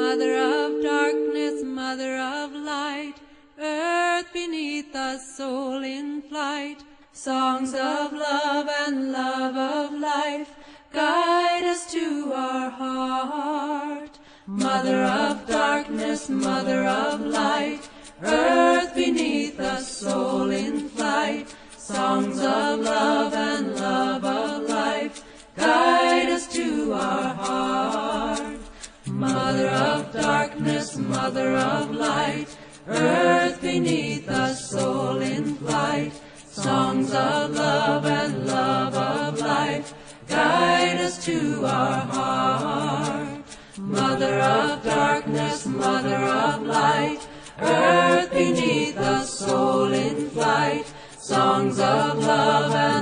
Mother of darkness, mother of light, earth beneath us, soul in flight, songs of love and love of life, guide us to our heart. Mother of darkness, mother of light, earth beneath us, soul in flight, songs of love and love of life, guide us to our heart. Mother of darkness, mother of light, earth beneath us, soul in flight, songs of love and love of life, guide us to our heart. Mother of darkness, mother of light, earth beneath us, soul in flight, songs of love and